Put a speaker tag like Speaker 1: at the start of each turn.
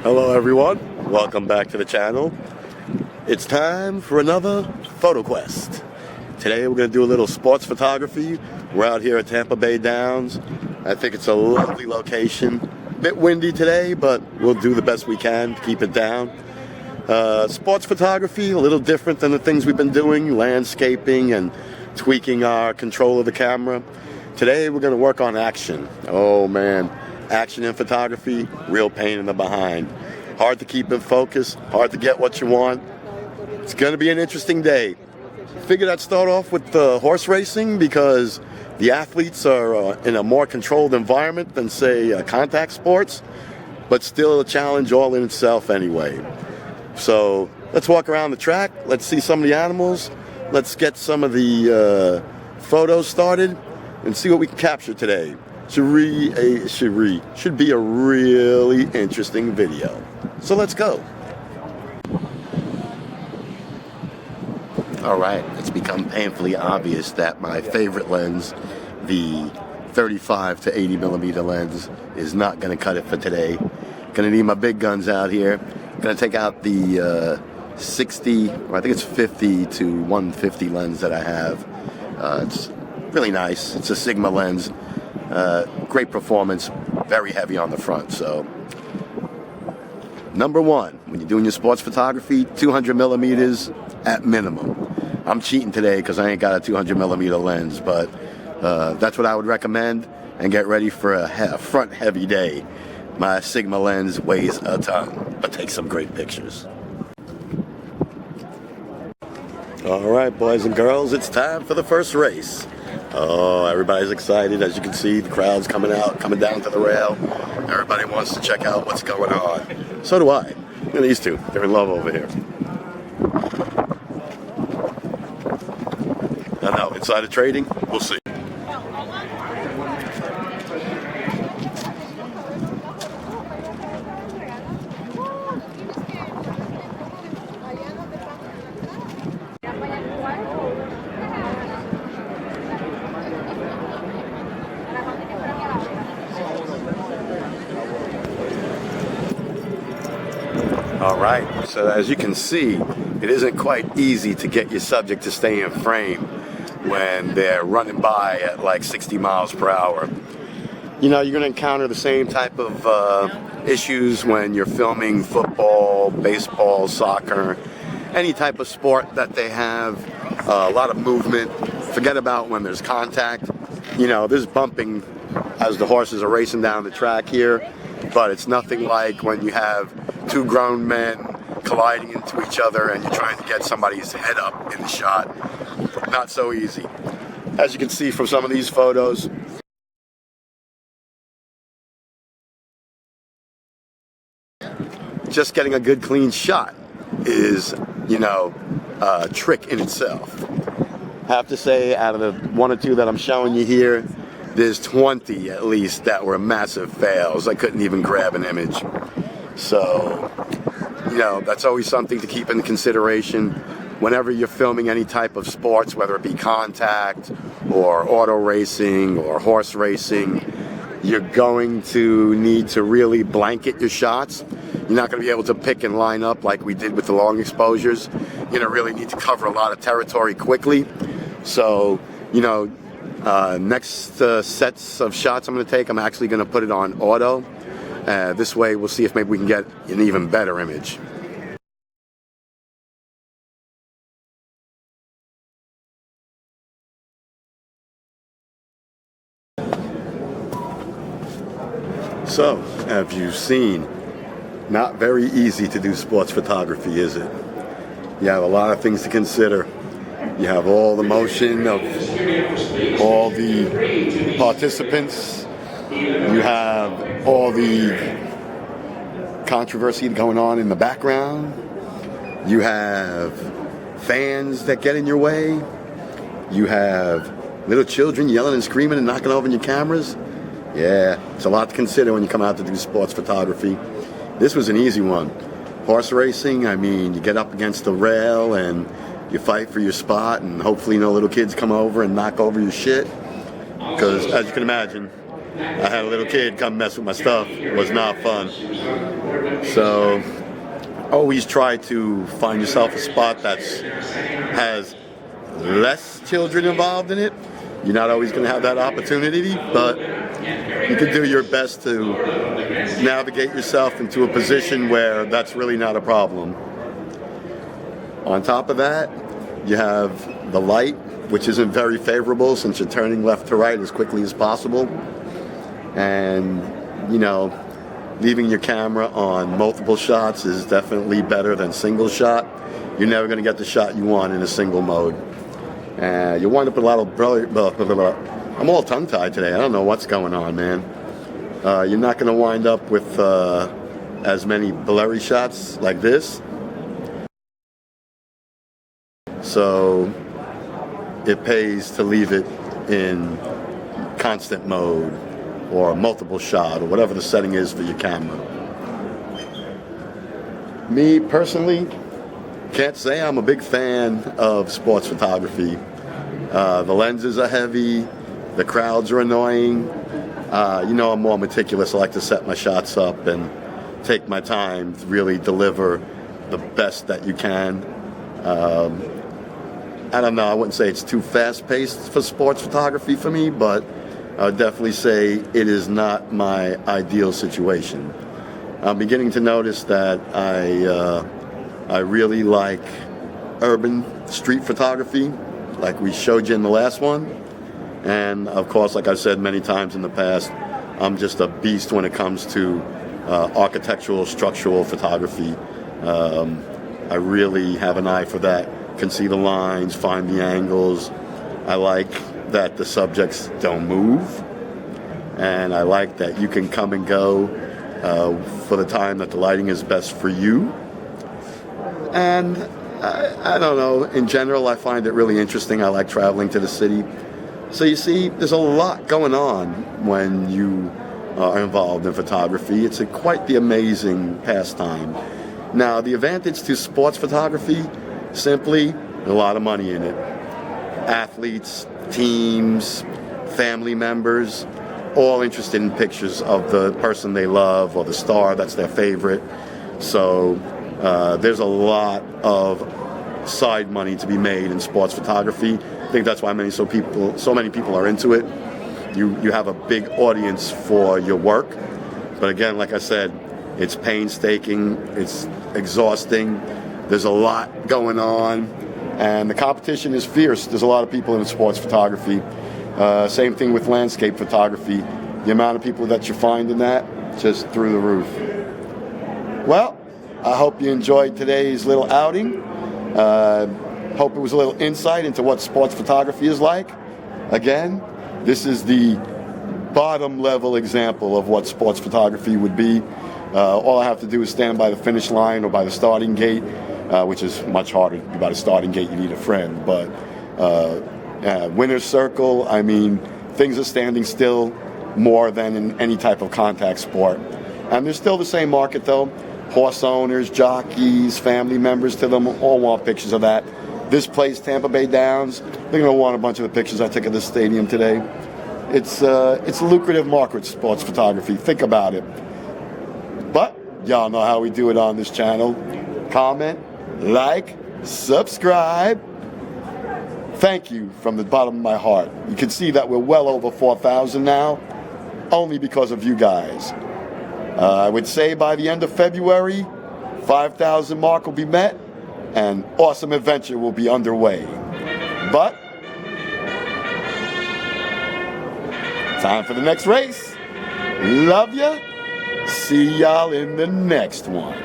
Speaker 1: Hello everyone, welcome back to the channel. It's time for another photo quest. Today we're going to do a little sports photography. We're out here at Tampa Bay Downs. I think it's a lovely location. A bit windy today, but we'll do the best we can to keep it down. Sports photography, a little different than the things we've been doing, landscaping and tweaking our control of the camera. Today we're going to work on action. Oh man. Action in photography, real pain in the behind. Hard to keep in focus, hard to get what you want. It's going to be an interesting day. Figured I'd start off with the horse racing because the athletes are in a more controlled environment than, say, contact sports, but still a challenge all in itself anyway. So let's walk around the track, let's see some of the animals, let's get some of the photos started and see what we can capture today. Should be a really interesting video. So let's go. Alright, it's become painfully obvious that my favorite lens, the 35 to 80 millimeter lens, is not going to cut it for today. Going to need my big guns out here. Going to take out the 60, or I think it's 50 to 150 lens that I have. It's really nice. It's a Sigma lens. Great performance, very heavy on the front. So, number one, when you're doing your sports photography, 200 millimeters at minimum. I'm cheating today because I ain't got a 200 millimeter lens, but that's what I would recommend. And get ready for a front heavy day. My Sigma lens weighs a ton, but takes some great pictures. All right, boys and girls, it's time for the first race. Oh, everybody's excited. As you can see, the crowd's coming out, coming down to the rail. Everybody wants to check out what's going on. So do I. Look at these two. They're in love over here. I know, insider trading, we'll see. Alright, so as you can see, it isn't quite easy to get your subject to stay in frame when they're running by at like 60 miles per hour. You know, you're going to encounter the same type of issues when you're filming football, baseball, soccer, any type of sport that they have a lot of movement. Forget about when there's contact. You know, there's bumping as the horses are racing down the track here, but it's nothing like when you have two grown men colliding into each other and you're trying to get somebody's head up in the shot. Not so easy. As you can see from some of these photos, just getting a good clean shot is, you know, a trick in itself. I have to say, out of the one or two that I'm showing you here, there's 20 at least that were massive fails. I couldn't even grab an image. So, you know, that's always something to keep in consideration whenever you're filming any type of sports, whether it be contact or auto racing or horse racing. You're going to need to really blanket your shots. You're not going to be able to pick and line up like we did with the long exposures. You're going to really need to cover a lot of territory quickly. So, you know, next sets of shots I'm going to take, I'm actually going to put it on auto. This way we'll see if maybe we can get an even better image. So, as you've seen, not very easy to do sports photography, is it? You have a lot of things to consider. You have all the motion of all the participants. You have all the controversy going on in the background. You have fans that get in your way. You have little children yelling and screaming and knocking over your cameras. Yeah, it's a lot to consider when you come out to do sports photography. This was an easy one. Horse racing, I mean, you get up against the rail and you fight for your spot, and hopefully no little kids come over and knock over your shit. Because, as you can imagine, I had a little kid come mess with my stuff. It was not fun. So always try to find yourself a spot that has less children involved in it. You're not always going to have that opportunity, but you can do your best to navigate yourself into a position where that's really not a problem. On top of that, you have the light, which isn't very favorable since you're turning left to right as quickly as possible. And, you know, leaving your camera on multiple shots is definitely better than single shot. You're never going to get the shot you want in a single mode. You'll wind up with a lot of... I'm all tongue-tied today. I don't know what's going on, man. You're not going to wind up with as many blurry shots like this. So it pays to leave it in constant mode or multiple shot or whatever the setting is for your camera. Me personally, can't say I'm a big fan of sports photography. The lenses are heavy, the crowds are annoying. You know, I'm more meticulous. I like to set my shots up and take my time to really deliver the best that you can. I don't know, I wouldn't say it's too fast-paced for sports photography for me, but I would definitely say it is not my ideal situation. I'm beginning to notice that I really like urban street photography, like we showed you in the last one. And of course, like I've said many times in the past, I'm just a beast when it comes to architectural, structural photography. I really have an eye for that. Can see the lines, find the angles. I like that the subjects don't move. And I like that you can come and go for the time that the lighting is best for you. And I don't know, in general, I find it really interesting. I like traveling to the city. So you see, there's a lot going on when you are involved in photography. It's quite the amazing pastime. Now, the advantage to sports photography, simply a lot of money in it. Athletes, teams, family members, all interested in pictures of the person they love or the star that's their favorite. So there's a lot of side money to be made in sports photography. I think that's why so many people are into it. You have a big audience for your work. But again, like I said, it's painstaking, it's exhausting. There's a lot going on, and the competition is fierce. There's a lot of people in sports photography. Same thing with landscape photography. The amount of people that you find in that, just through the roof. Well, I hope you enjoyed today's little outing. Hope it was a little insight into what sports photography is like. Again, this is the bottom level example of what sports photography would be. All I have to do is stand by the finish line or by the starting gate, which is much harder. By the starting gate, you need a friend. But winner's circle, I mean, things are standing still more than in any type of contact sport. And there's still the same market, though. Horse owners, jockeys, family members to them all want pictures of that. This place, Tampa Bay Downs, they're going to want a bunch of the pictures I took of this stadium today. It's a lucrative market, sports photography. Think about it. But y'all know how we do it on this channel. Comment, like, subscribe. Thank you from the bottom of my heart. You can see that we're well over 4,000 now, only because of you guys. I would say by the end of February, 5,000 mark will be met, and awesome adventure will be underway. But time for the next race. Love ya. See y'all in the next one.